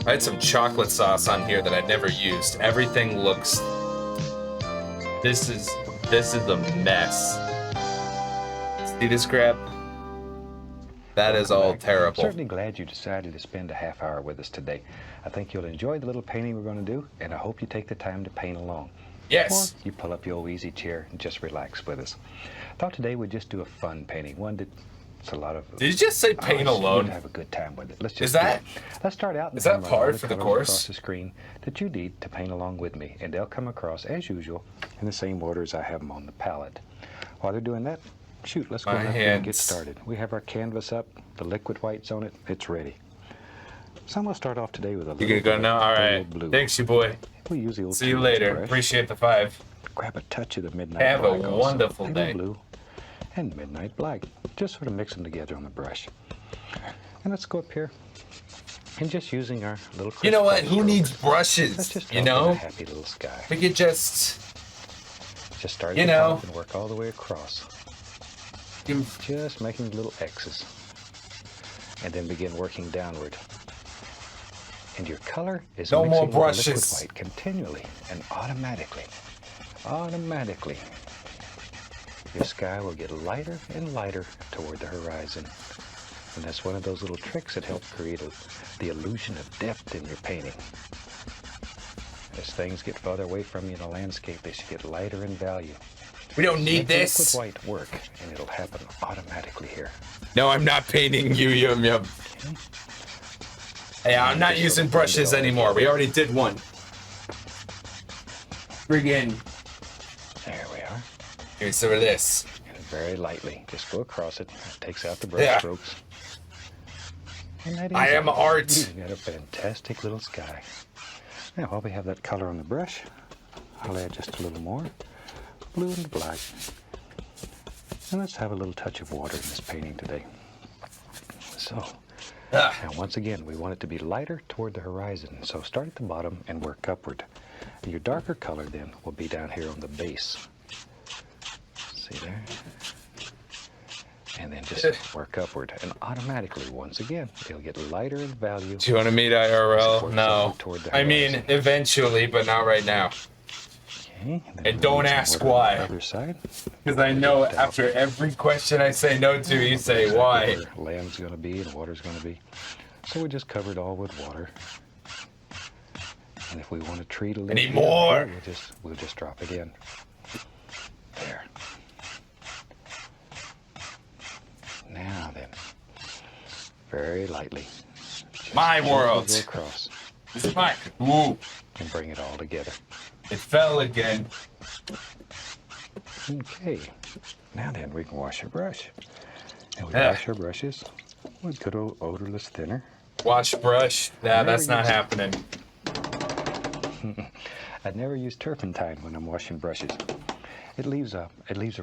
I had some chocolate sauce on here that I never used. Everything looks... This is a mess. See this crap? That is all terrible. I'm certainly glad you decided to spend a half hour with us today. I think you'll enjoy the little painting we're going to do, and I hope you take the time to paint along. Yes. Or you pull up your old easy chair and just relax with us. I thought today we'd just do a fun painting, one that's a lot of... Did you just say paint alone? Have a good time with it. Let's just is that? Let's start out. Is that par for the course? Across the screen that you need to paint along with me, and they'll come across as usual in the same order as I have them on the palette. While they're doing that, shoot, let's go ahead and get started. We have our canvas up, the liquid whites on it. It's ready. So I'm gonna start off today with a little. You gonna go now? All right. Blue. Thanks, you boy. We use the old See you later. brush. Appreciate the 5. Grab a touch of the midnight Have black. a wonderful day. Blue and midnight black. Just sort of mix them together on the brush. And let's go up here and just using our little. You know what? Who needs brushes? Let's just you know. A happy little sky. We could just start you at the know top and work all the way across. Just making little X's, and then begin working downward. And your color is no more mixing brushes. With liquid white continually and automatically. Your sky will get lighter and lighter toward the horizon. And that's one of those little tricks that help create the illusion of depth in your painting. As things get farther away from you in a landscape, they should get lighter in value. We don't need this. Liquid white work, and it'll happen automatically here. No, I'm not painting you, Yum Yum. Hey, I'm not using brushes anymore. We already did one. Friggin'. There we are. Here's some of this. And very lightly, just go across it. It takes out the brush strokes. And that is I am art. You've got a fantastic little sky. Now, while we have that color on the brush, I'll add just a little more blue and black. And let's have a little touch of water in this painting today. So, now once again, we want it to be lighter toward the horizon. So start at the bottom and work upward. And your darker color then will be down here on the base. See there? And then just work upward. And automatically, once again, it'll get lighter in value. Do you want to meet IRL? No. I mean, eventually, but not right now. Okay, and don't ask why. Other side. Because I know after every question I say no to, you say why. Where land's going to be and water's going to be. So we just covered all with water. And if we want to treat a little bit more, we'll just drop it in. There. Now then, very lightly. My world. Go across. This is mine. Ooh. And bring it all together. It fell again. Okay. Now then, we can wash our brush. And we wash our brushes with good old odorless thinner. Wash brush? Nah, that's not happening. I'd never use turpentine when I'm washing brushes. It leaves a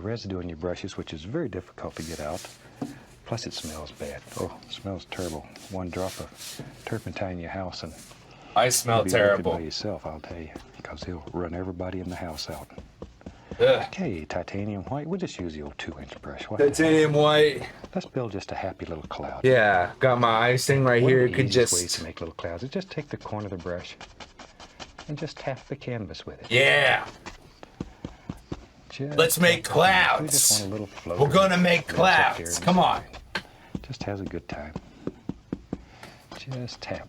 residue on your brushes, which is very difficult to get out. Plus, it smells bad. Oh, it smells terrible. One drop of turpentine in your house, and I smell terrible. By yourself, I'll tell you, because he'll run everybody in the house out. Ugh. Okay, titanium white. We'll just use the old 2-inch brush. Titanium white. Let's build just a happy little cloud. Yeah, got my icing right here. One of the easiest ways to make little clouds is just take the corner of the brush and just tap the canvas with it. Yeah. Let's make clouds. We just want a little float. We're gonna make clouds. Come on. Just has a good time. Just tap.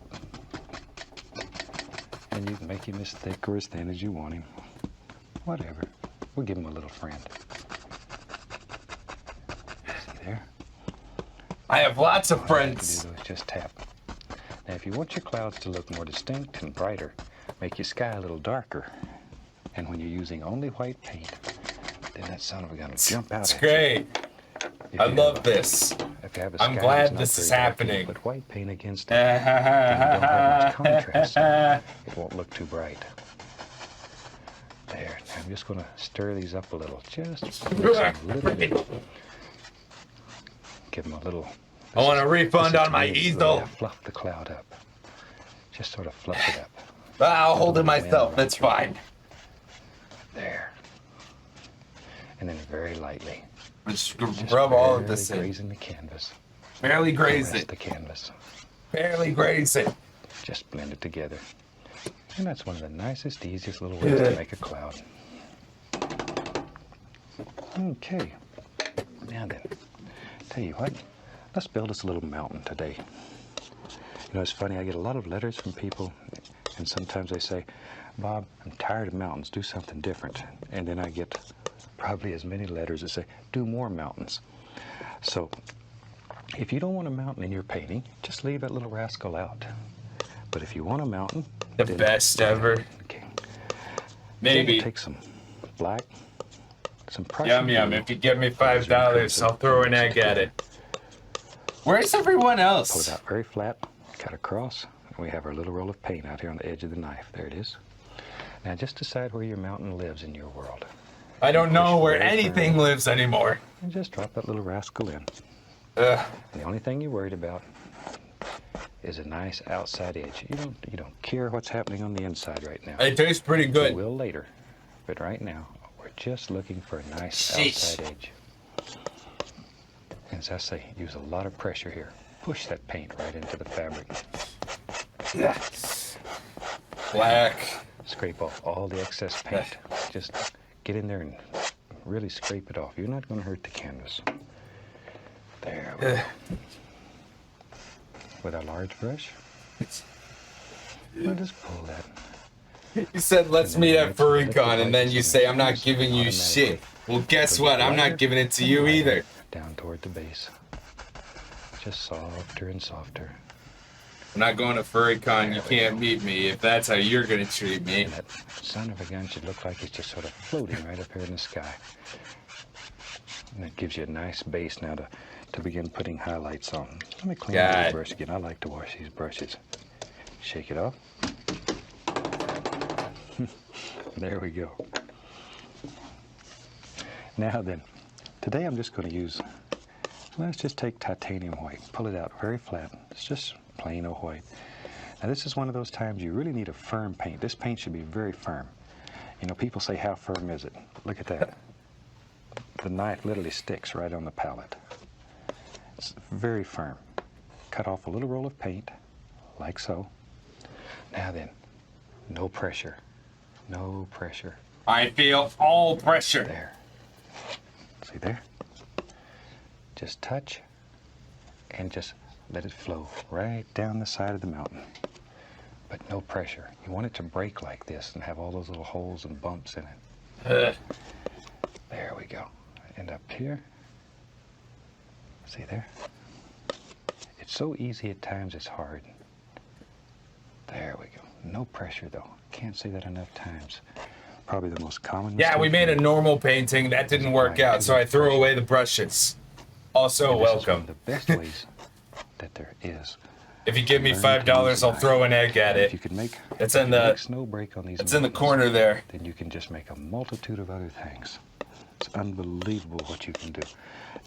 And you can make him as thick or as thin as you want him. Whatever. We'll give him a little friend. See there? I have lots of friends. Just tap. Now, if you want your clouds to look more distinct and brighter, make your sky a little darker. And when you're using only white paint, then that son of a gun will jump out. It's great. I love this. I'm glad this is happening. But white paint against it, and you don't have much contrast. It won't look too bright. There. Now I'm just going to stir these up a little. Just a little bit. Give them a little. I want a refund on my easel. Fluff the cloud up. Just sort of fluff it up. I'll hold it myself. That's fine. And then very lightly. Just rub all of this in. Grazing the canvas. Barely graze Caress it. the canvas. Barely graze it. Just blend it together. And that's one of the nicest, easiest little ways to make a cloud. Okay. Now then, tell you what, let's build us a little mountain today. You know, it's funny, I get a lot of letters from people, and sometimes they say, Bob, I'm tired of mountains, do something different. And then I get probably as many letters that say, do more mountains. So, if you don't want a mountain in your painting, just leave that little rascal out. But if you want a mountain... The best ever. Okay. Maybe. Take some black, some Prussian Yum, yum. blue. If you give me $5, I'll throw an egg at it. Where's everyone Pull it else? out very flat, cut across, and we have our little roll of paint out here on the edge of the knife. There it is. Now just decide where your mountain lives in your world. I don't know where anything lives anymore. And just drop that little rascal in. Ugh. The only thing you're worried about is a nice outside edge. You don't care what's happening on the inside right now. It tastes pretty You good. will later, but right now we're just looking for a nice Sheesh. outside edge. And as I say, use a lot of pressure here. Push that paint right into the fabric. Black. Scrape off all the excess paint. Just get in there and really scrape it off. You're not going to hurt the canvas. There we go. With a large brush, we'll just pull that. You said let's meet at FurryCon, and then you say I'm not giving you shit. Well, guess what? I'm not giving it to you either. Down toward the base. Just softer and softer. I'm not going to FurryCon. You can't meet me if that's how you're gonna treat me. And that son of a gun should look like it's just sort of floating right up here in the sky. And that gives you a nice base now to begin putting highlights on. Let me clean the brush again. I like to wash these brushes. Shake it off. There we go. Now then, today I'm just going to use, let's just take titanium white. Pull it out very flat. It's just plain old white. Now this is one of those times you really need a firm paint. This paint should be very firm. You know, people say, how firm is it? Look at that. The knife literally sticks right on the palette. It's very firm. Cut off a little roll of paint, like so. Now then, no pressure. No pressure. I feel all pressure. There. See there? Just touch and just let it flow right down the side of the mountain. But no pressure. You want it to break like this and have all those little holes and bumps in it. There we go. And up here, see there? It's so easy at times, it's hard. There we go. No pressure though. Can't say that enough times. Probably the most common Yeah, we mistake made a normal painting. That didn't work out, so I threw away the brushes. Also, and this is one welcome. of the best ways that there is. If you give me Learn to $5, use I'll a knife. throw an egg at If you it. can make, It's if in you the- make snow break on these It's in the mountains, corner there. then you can just make a multitude of other things. It's unbelievable what you can do.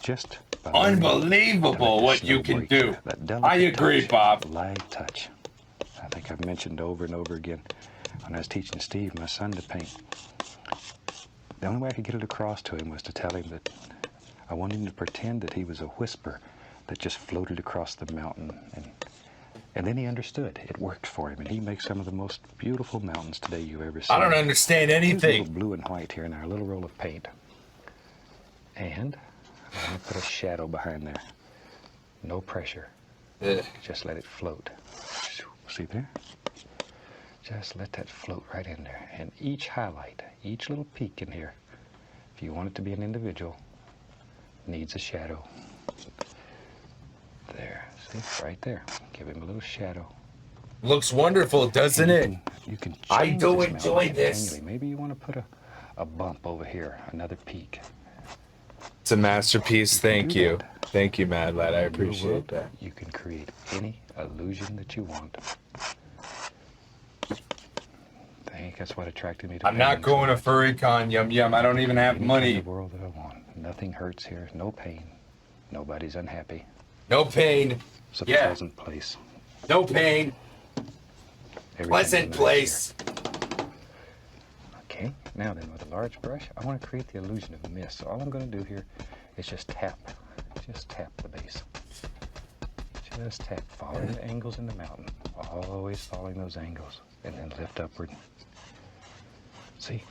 Just by learning to Unbelievable let what the you snow can break, do. that delicate I agree, touch, Bob. Light touch. I think I've mentioned over and over again when I was teaching Steve, my son, to paint. The only way I could get it across to him was to tell him that I wanted him to pretend that he was a whisper that just floated across the mountain. And then he understood. It worked for him, and he makes some of the most beautiful mountains today you've ever seen. I don't understand Here's a little anything. blue and white here in our little roll of paint. And I'm going to put a shadow behind there. No pressure. Ugh. Just let it float. See there? Just let that float right in there. And each highlight, each little peak in here, if you want it to be an individual, needs a shadow. There, see, right there. Give him a little shadow. Looks wonderful, doesn't it? You can I change do this enjoy mountain this. continually. Maybe you want to put a bump over here, another peak. It's a masterpiece. Thank do you. that. Thank you, Mad Lad. I In your appreciate world, that. You can create any illusion that you want. I think that's what attracted me to I'm not painting. going to FurryCon, yum yum. I don't even have Any money. kind of world that I want. Nothing hurts here. No pain. Nobody's unhappy. No pain. It's a Yeah. pleasant place. No pain. Everything's Pleasant nice place. here. Okay. Now then, with a large brush, I want to create the illusion of mist. So all I'm going to do here is just tap the base. Just tap, following the angles in the mountain, always following those angles, and then lift upward. See?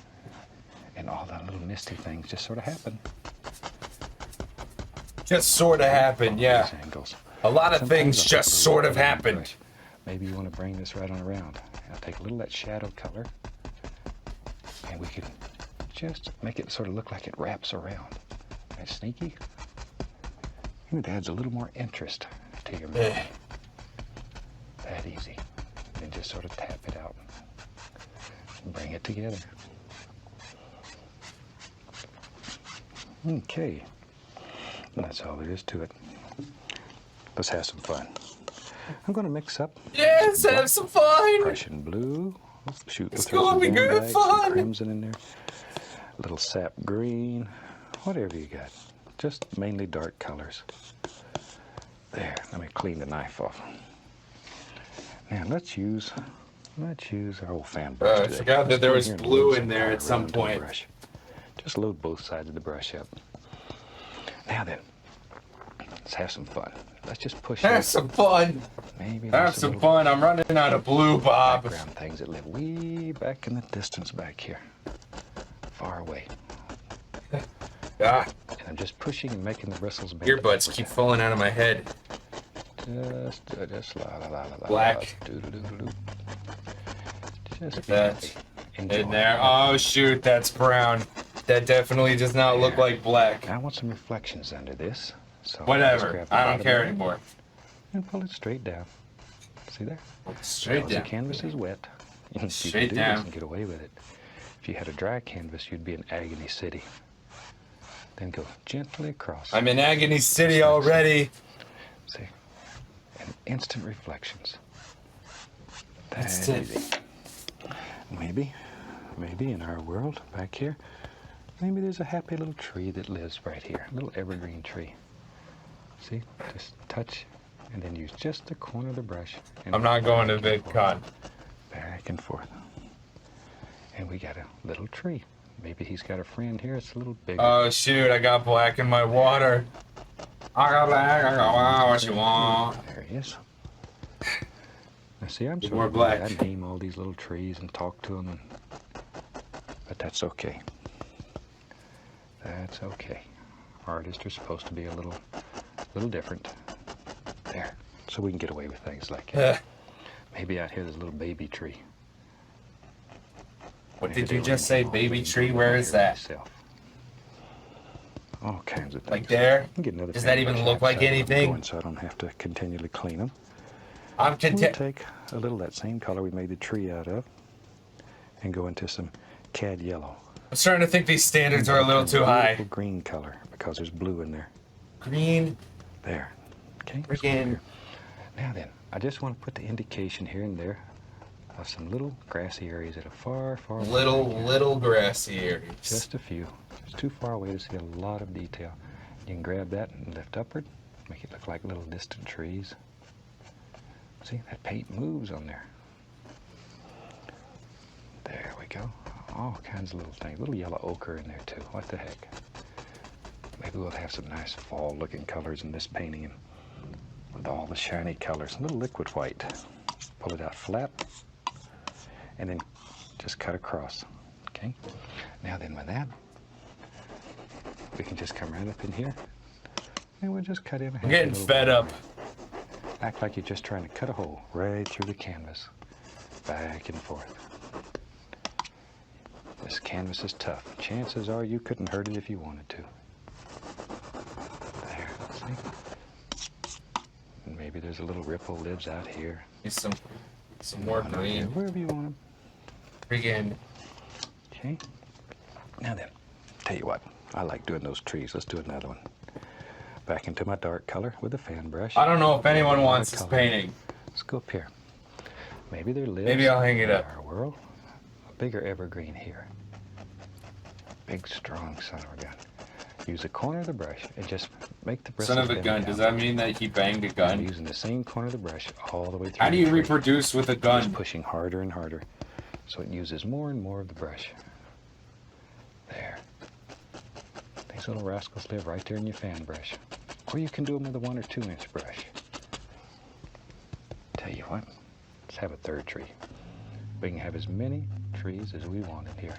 And all the little misty things just sort of happen. Just sort of happen, yeah. Angles. A lot of Sometimes things I'll just put a sort little of on the happened. brush. Maybe you want to bring this right on around. I'll take a little of that shadow color, and we can just make it sort of look like it wraps around. That's sneaky. And it adds a little more interest to your mountain. That easy. Then just sort of tap it out. Bring it together. Okay. And that's all there is to it. Let's have some fun. I'm going to mix up. Yes, have some fun. Prussian blue. Oh, shoot, It's we'll gonna be good some fun. crimson in there. A little sap green. Whatever you got. Just mainly dark colors. There. Let me clean the knife off. Now let's use our old fan brush. I today. forgot that Let's there go was here and blue load in some there color at some right onto the point. brush. Just load both sides of the brush up. Now then, let's have some fun. Let's just push Have it. some fun. Maybe Have there's some little fun. I'm running out of blue, Bob. background things that live way back in the distance back here, far away. Ah, And I'm just pushing and making the bristles bend. earbuds keep falling out of my head. Just la la la la la. Black. Do-do-do-do-do. Just That enjoy. in there. Oh shoot, that's brown. That definitely does not look like black. I want some reflections under this. So just Whatever. grab the I don't bottom care of it anymore. And pull it straight down. See there? Straight Because down. the canvas is wet. You can Straight do down. this and get away with it. If you had a dry canvas, you'd be in Agony City. Then go gently across. I'm in Agony City already. See? And instant reflections. That's Instant. easy. Maybe in our world back here, maybe there's a happy little tree that lives right here. A little evergreen tree. See? Just touch and then use just the corner of the brush. And I'm not going to back and VidCon. forth, back and forth. And we got a little tree. Maybe he's got a friend here. It's a little bigger. Oh shoot, I got black in my water. I got black, I got what you want. There he is. Now see, I'm Need sort more of black. I name all these little trees and talk to them, but that's okay. That's okay. Artists are supposed to be a little different. There, so we can get away with things like that. Maybe out here there's a little baby tree. What Maybe did they you were just say, involved baby in tree? doing Where it is here that? myself. All kinds of things. Like there? Get another Does fan that even brush look like outside where I'm anything? going so I don't have to continually clean them. I'm We'll content. take a little of that same color we made the tree out of and go into some cad yellow. I'm starting to think these standards are a little too Beautiful high. green color because there's blue in there. Green. There. Okay. Freaking- so here. Now then, I just want to put the indication here and there of some little grassy areas that are far, far away. Little grassy areas. Just a few. It's too far away to see a lot of detail. You can grab that and lift upward, make it look like little distant trees. See, that paint moves on there. There we go. All kinds of little things. Little yellow ochre in there too. What the heck? Maybe we'll have some nice fall-looking colors in this painting and with all the shiny colors. A little liquid white. Pull it out flat and then just cut across. Okay? Now then with that, we can just come right up in here and we'll just cut in a I'm getting fed up. Act like you're just trying to cut a hole right through the canvas. Back and forth. This canvas is tough. Chances are you couldn't hurt it if you wanted to. There, see? And maybe there's a little ripple lives out here. Need some more Out here, green. wherever you want them. Freaking. Okay? Now then, tell you what, I like doing those trees. Let's do another one. Back into my dark color with a fan brush. I don't know if anyone wants this Color. painting. Let's go up here. Maybe there lives Maybe I'll hang it in up. our world a bigger evergreen here. Big, strong son of a gun. Use the corner of the brush and just make the bristles Son of a bend gun. down. Does that mean that he banged a I'm gun? using the same corner of the brush all the way through. How do the you tree. reproduce with a Just gun? pushing harder and harder, so it uses more and more of the brush. There. These little rascals live right there in your fan brush. Or you can do them with a 1 or 2 inch brush. Tell you what, let's have a third tree. We can have as many trees as we want in here.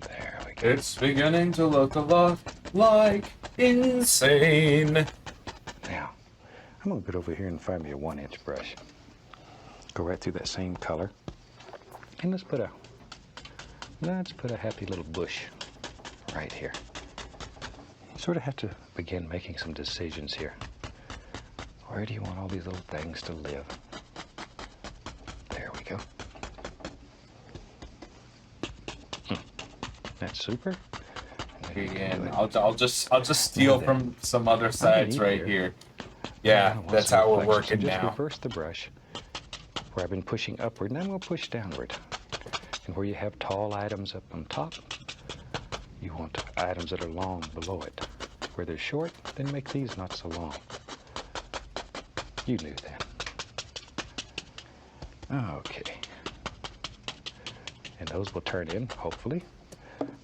There we go. It's beginning to look a lot like insane. Now, I'm going to get over here and find me a 1 inch brush. Go right through that same color. And let's put a happy little bush right here. You sort of have to begin making some decisions here. Where do you want all these little things to live? There we go. That's super. And I'll just steal from some other sides right here. Yeah, that's how we're working just now. Reverse the brush where I've been pushing upward, and then we'll push downward. And where you have tall items up on top, you want items that are long below it. Where they're short, then make these not so long. You knew that. Okay. And those will turn in, hopefully,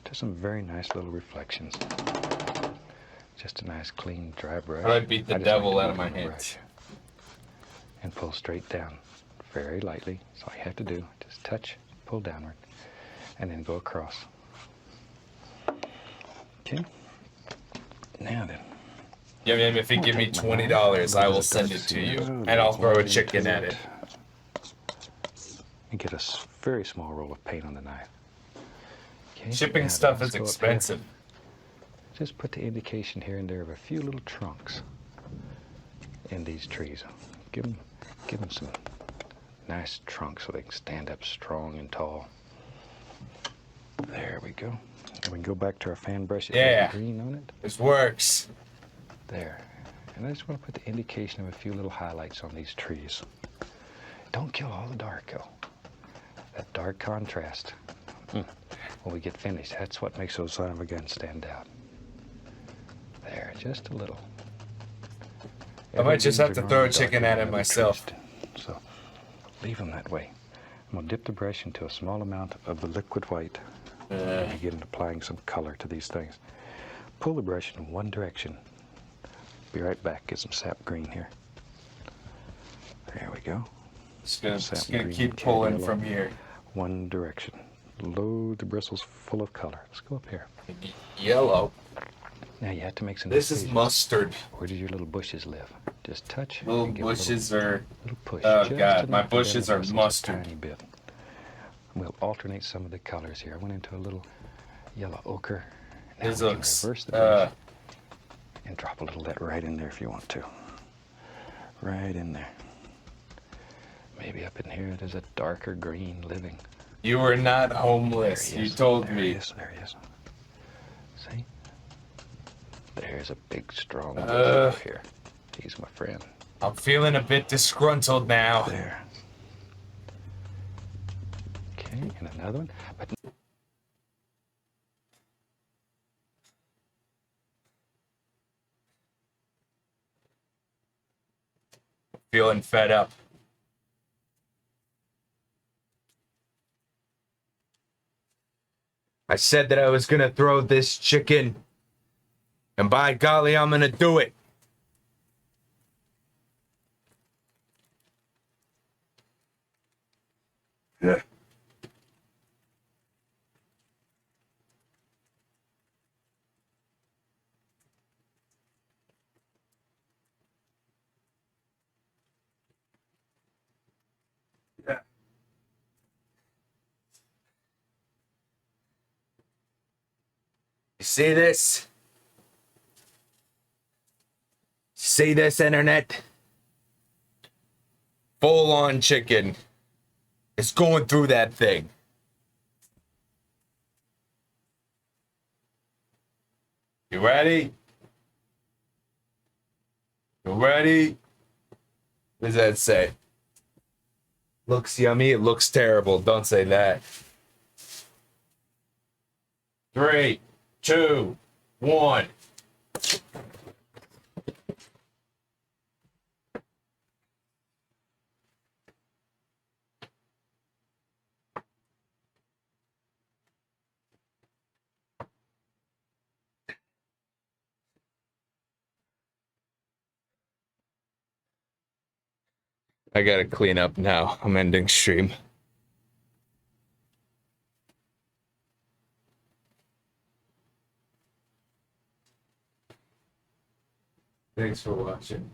to some very nice little reflections. Just a nice, clean, dry brush. How do I beat the devil out of my hands? And pull straight down, very lightly. That's all you have to do. Just touch, pull downward, and then go across. Okay. Now then. Yeah, man, if you give me $20, I will send it to you, and I'll throw a chicken at it. And get a very small roll of paint on the knife. Okay. Shipping stuff is expensive. Just put the indication here and there of a few little trunks in these trees. Give them some nice trunks so they can stand up strong and tall. There we go. And we can go back to our fan brush. Yeah. Green on it. This works. There. And I just want to put the indication of a few little highlights on these trees. Don't kill all the dark, though. That dark contrast. When we get finished, that's what makes those son of a guns stand out. There, just a little. I might just have to throw a chicken at it myself. So, leave them that way. I'm going to dip the brush into a small amount of the liquid white and begin applying some color to these things. Pull the brush in one direction. Be right back. Get some sap green here. There we go. Just gonna keep pulling from here. One direction. Load the bristles full of color. Let's go up here. Yellow. Now you have to make some This decisions. is mustard. Where do your little bushes live? Just touch. Little and give bushes a are. little push. Oh just God, my enough to bushes are just a mustard. Tiny bit. We'll alternate some of the colors here. I went into a little yellow ochre. Now This we can looks. reverse the brush and drop a little of that right in there if you want to. Right in there. Maybe up in here there's a darker green living. You were not homeless. You told me. There he is. See? There's a big, strong here. He's my friend. I'm feeling a bit disgruntled now. There. Okay, and another one. But Feeling fed up. I said that I was gonna throw this chicken, and by golly, I'm gonna do it. Yeah. You see this? See this, internet? Full on chicken. It's going through that thing. You ready? You ready? What does that say? Looks yummy, it looks terrible. Don't say that. 3, 2, 1. I gotta clean up now. I'm ending stream. Thanks for watching.